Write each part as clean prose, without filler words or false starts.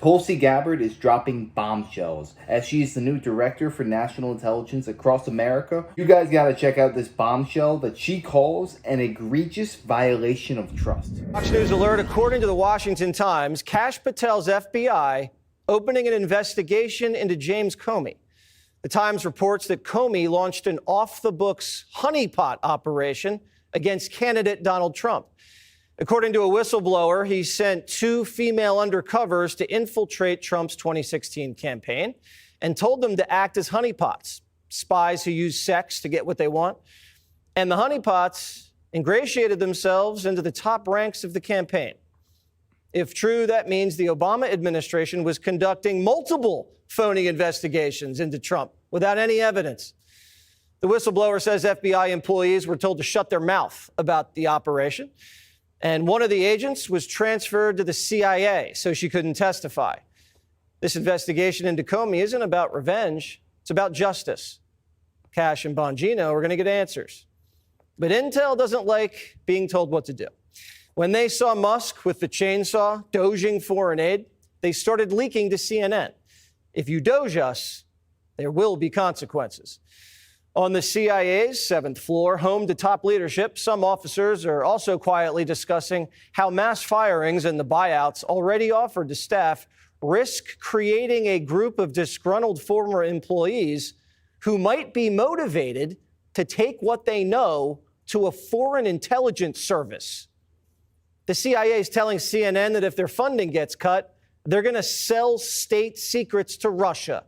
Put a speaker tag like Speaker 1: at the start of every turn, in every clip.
Speaker 1: Tulsi Gabbard is dropping bombshells as she is the new director for national intelligence across America. You guys gotta check out this bombshell that she calls an egregious violation of trust.
Speaker 2: Fox News alert, according to the Washington Times, Kash Patel's FBI opening an investigation into James Comey. The Times reports that Comey launched an off-the-books honeypot operation against candidate Donald Trump. According to a whistleblower, he sent 2 female undercovers to infiltrate Trump's 2016 campaign and told them to act as honeypots, spies who use sex to get what they want. And the honeypots ingratiated themselves into the top ranks of the campaign. If true, that means the Obama administration was conducting multiple phony investigations into Trump without any evidence. The whistleblower says FBI employees were told to shut their mouth about the operation. And one of the agents was transferred to the CIA so she couldn't testify. This investigation into Comey isn't about revenge. It's about justice. Kash and Bongino are going to get answers. But Intel doesn't like being told what to do. When they saw Musk with the chainsaw doging foreign aid, they started leaking to CNN. If you doge us, there will be consequences. On the CIA's 7th floor, home to top leadership, some officers are also quietly discussing how mass firings and the buyouts already offered to staff risk creating a group of disgruntled former employees who might be motivated to take what they know to a foreign intelligence service. The CIA is telling CNN that if their funding gets cut, they're going to sell state secrets to Russia.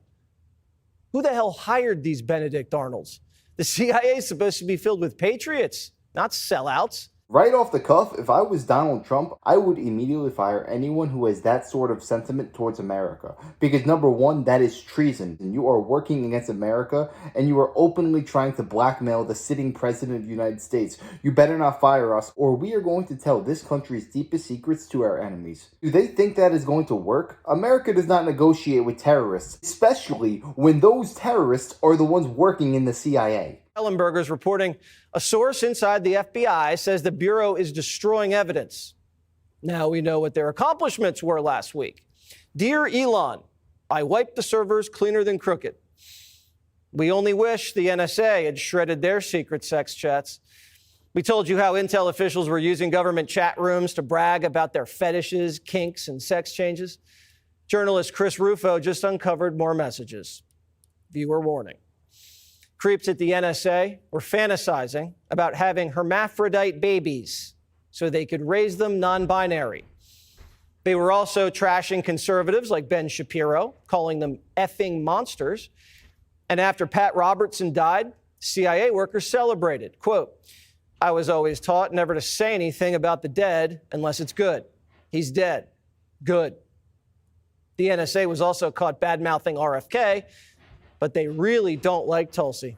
Speaker 2: Who the hell hired these Benedict Arnolds? The CIA is supposed to be filled with patriots, not sellouts.
Speaker 1: Right off the cuff, if I was Donald Trump, I would immediately fire anyone who has that sort of sentiment towards America. Because number one, that is treason. And you are working against America, and you are openly trying to blackmail the sitting president of the United States. You better not fire us, or we are going to tell this country's deepest secrets to our enemies. Do they think that is going to work? America does not negotiate with terrorists, especially when those terrorists are the ones working in the CIA.
Speaker 2: Ellenberger's reporting a source inside the FBI says the Bureau is destroying evidence. Now we know what their accomplishments were last week. Dear Elon, I wiped the servers cleaner than crooked. We only wish the NSA had shredded their secret sex chats. We told you how Intel officials were using government chat rooms to brag about their fetishes, kinks, and sex changes. Journalist Chris Rufo just uncovered more messages. Viewer warning. Creeps at the NSA were fantasizing about having hermaphrodite babies so they could raise them non-binary. They were also trashing conservatives like Ben Shapiro, calling them effing monsters. And after Pat Robertson died, CIA workers celebrated. Quote, I was always taught never to say anything about the dead unless it's good. He's dead. Good. The NSA was also caught bad-mouthing RFK, but they really don't like Tulsi.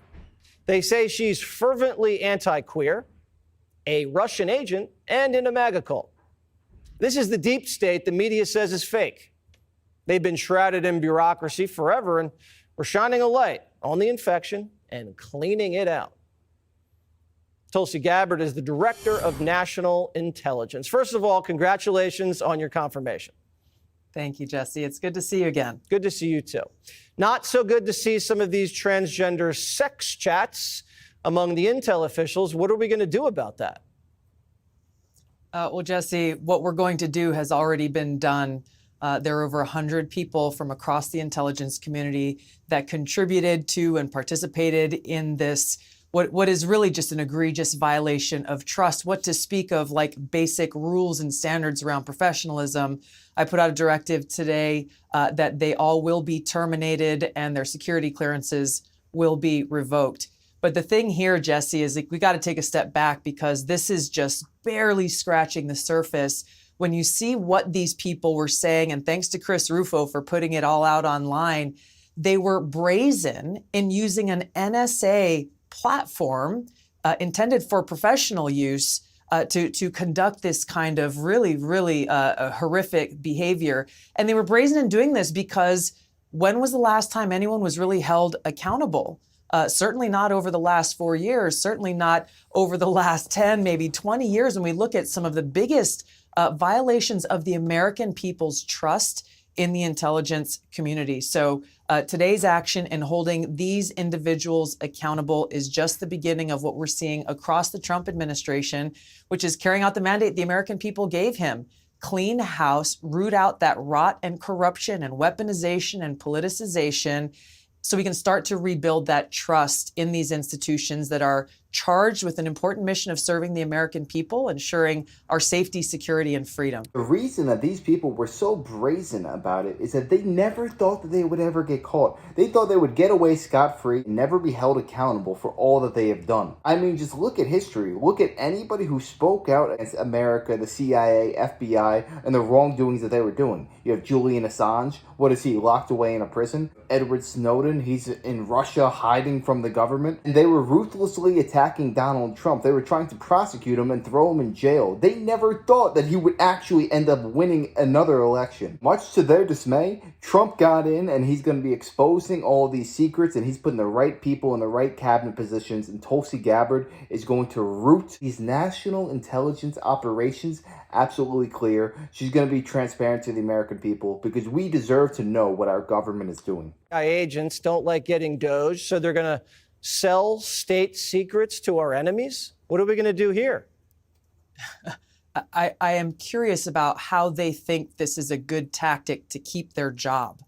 Speaker 2: They say she's fervently anti-queer, a Russian agent, and in a MAGA cult. This is the deep state the media says is fake. They've been shrouded in bureaucracy forever, and we're shining a light on the infection and cleaning it out. Tulsi Gabbard is the Director of National Intelligence. First of all, congratulations on your confirmation.
Speaker 3: Thank you, Jesse. It's good to see you again.
Speaker 2: Good to see you, too. Not so good to see some of these transgender sex chats among the Intel officials. What are we going to do about that?
Speaker 3: Well, Jesse, what we're going to do has already been done. There are over 100 people from across the intelligence community that contributed to and participated in this, what is really just an egregious violation of trust, what to speak of like basic rules and standards around professionalism. I put out a directive today that they all will be terminated and their security clearances will be revoked. But the thing here, Jesse, is like we got to take a step back because this is just barely scratching the surface. When you see what these people were saying, and thanks to Chris Rufo for putting it all out online, they were brazen in using an NSA platform intended for professional use to conduct this kind of really horrific behavior. And they were brazen in doing this because when was the last time anyone was really held accountable? Certainly not over the last 4 years, certainly not over the last 10, maybe 20 years. When we look at some of the biggest violations of the American people's trust in the intelligence community. So today's action in holding these individuals accountable is just the beginning of what we're seeing across the Trump administration, which is carrying out the mandate the American people gave him. Clean house, root out that rot and corruption and weaponization and politicization, so we can start to rebuild that trust in these institutions that are charged with an important mission of serving the American people, ensuring our safety, security, and freedom.
Speaker 1: The reason that these people were so brazen about it is that they never thought that they would ever get caught. They thought they would get away scot-free and never be held accountable for all that they have done. I mean, just look at history. Look at anybody who spoke out against America, the CIA, FBI, and the wrongdoings that they were doing. You have Julian Assange. What is he, locked away in a prison? Edward Snowden, he's in Russia hiding from the government. And they were ruthlessly attacking Donald Trump. They were trying to prosecute him and throw him in jail. They never thought that he would actually end up winning another election. Much to their dismay, Trump got in and he's going to be exposing all these secrets, and he's putting the right people in the right cabinet positions, and Tulsi Gabbard is going to root these national intelligence operations absolutely clear. She's going to be transparent to the American people because we deserve to know what our government is doing.
Speaker 2: Agents don't like getting doged, so they're going to sell state secrets to our enemies? What are we going to do here?
Speaker 3: I am curious about how they think this is a good tactic to keep their job.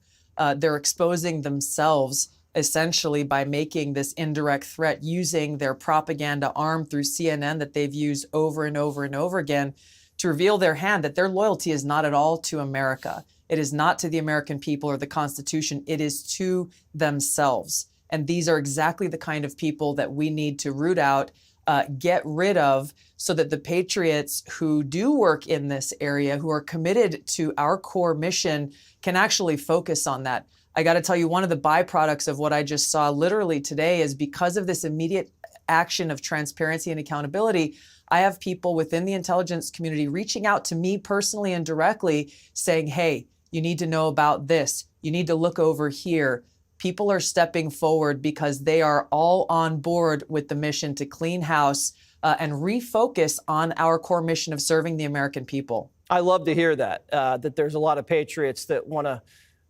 Speaker 3: They're exposing themselves essentially by making this indirect threat, using their propaganda arm through CNN that they've used over and over and over again to reveal their hand, that their loyalty is not at all to America. It is not to the American people or the Constitution. It is to themselves. And these are exactly the kind of people that we need to root out, get rid of, so that the patriots who do work in this area, who are committed to our core mission, can actually focus on that. I got to tell you, one of the byproducts of what I just saw literally today is because of this immediate action of transparency and accountability, I have people within the intelligence community reaching out to me personally and directly saying, hey, you need to know about this. You need to look over here. People are stepping forward because they are all on board with the mission to clean house and refocus on our core mission of serving the American people.
Speaker 2: I love to hear that, that there's a lot of patriots that want to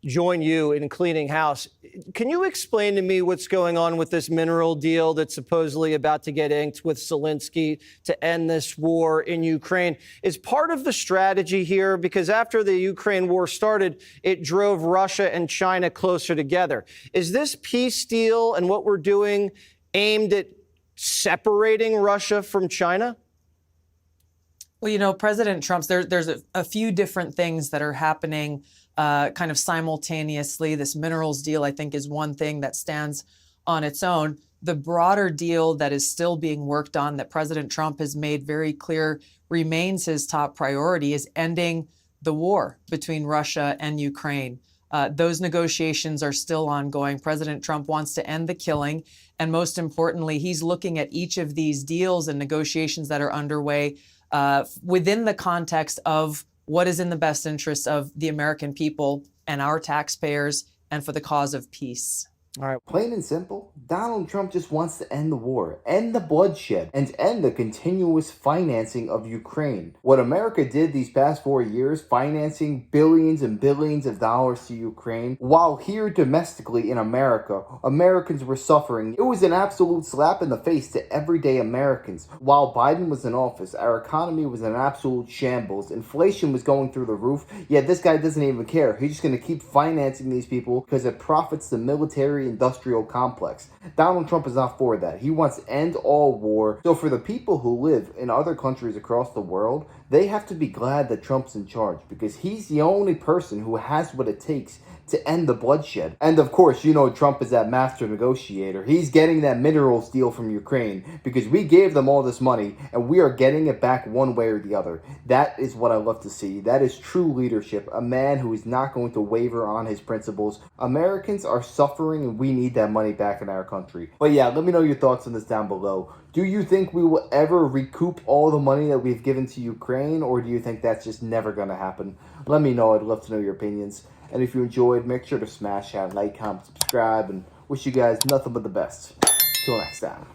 Speaker 2: join you in cleaning house. Can you explain to me what's going on with this mineral deal that's supposedly about to get inked with Zelensky to end this war in Ukraine? Is part of the strategy here, because after the Ukraine war started, it drove Russia and China closer together. Is this peace deal and what we're doing aimed at separating Russia from China?
Speaker 3: Well, you know, President Trump's, there's a few different things that are happening kind of simultaneously. This minerals deal, I think, is one thing that stands on its own. The broader deal that is still being worked on, that President Trump has made very clear remains his top priority, is ending the war between Russia and Ukraine. Those negotiations are still ongoing. President Trump wants to end the killing. And most importantly, he's looking at each of these deals and negotiations that are underway within the context of what is in the best interest of the American people and our taxpayers, and for the cause of peace.
Speaker 1: All right. Plain and simple, Donald Trump just wants to end the war, end the bloodshed, and end the continuous financing of Ukraine. What America did these past 4 years, financing billions and billions of dollars to Ukraine, while here domestically in America, Americans were suffering. It was an absolute slap in the face to everyday Americans. While Biden was in office, our economy was in absolute shambles. Inflation was going through the roof, yet this guy doesn't even care. He's just going to keep financing these people because it profits the military industrial complex. Donald Trump is not for that. He wants to end all war. So for the people who live in other countries across the world, they have to be glad that Trump's in charge, because he's the only person who has what it takes to end the bloodshed. And of course, you know, Trump is that master negotiator. He's getting that minerals deal from Ukraine because we gave them all this money and we are getting it back one way or the other. That is what I love to see. That is true leadership. A man who is not going to waver on his principles. Americans are suffering and we need that money back in our country. But yeah, let me know your thoughts on this down below. Do you think we will ever recoup all the money that we've given to Ukraine, or do you think that's just never going to happen? Let me know. I'd love to know your opinions. And if you enjoyed, make sure to smash that like, comment, subscribe, and wish you guys nothing but the best. Till next time.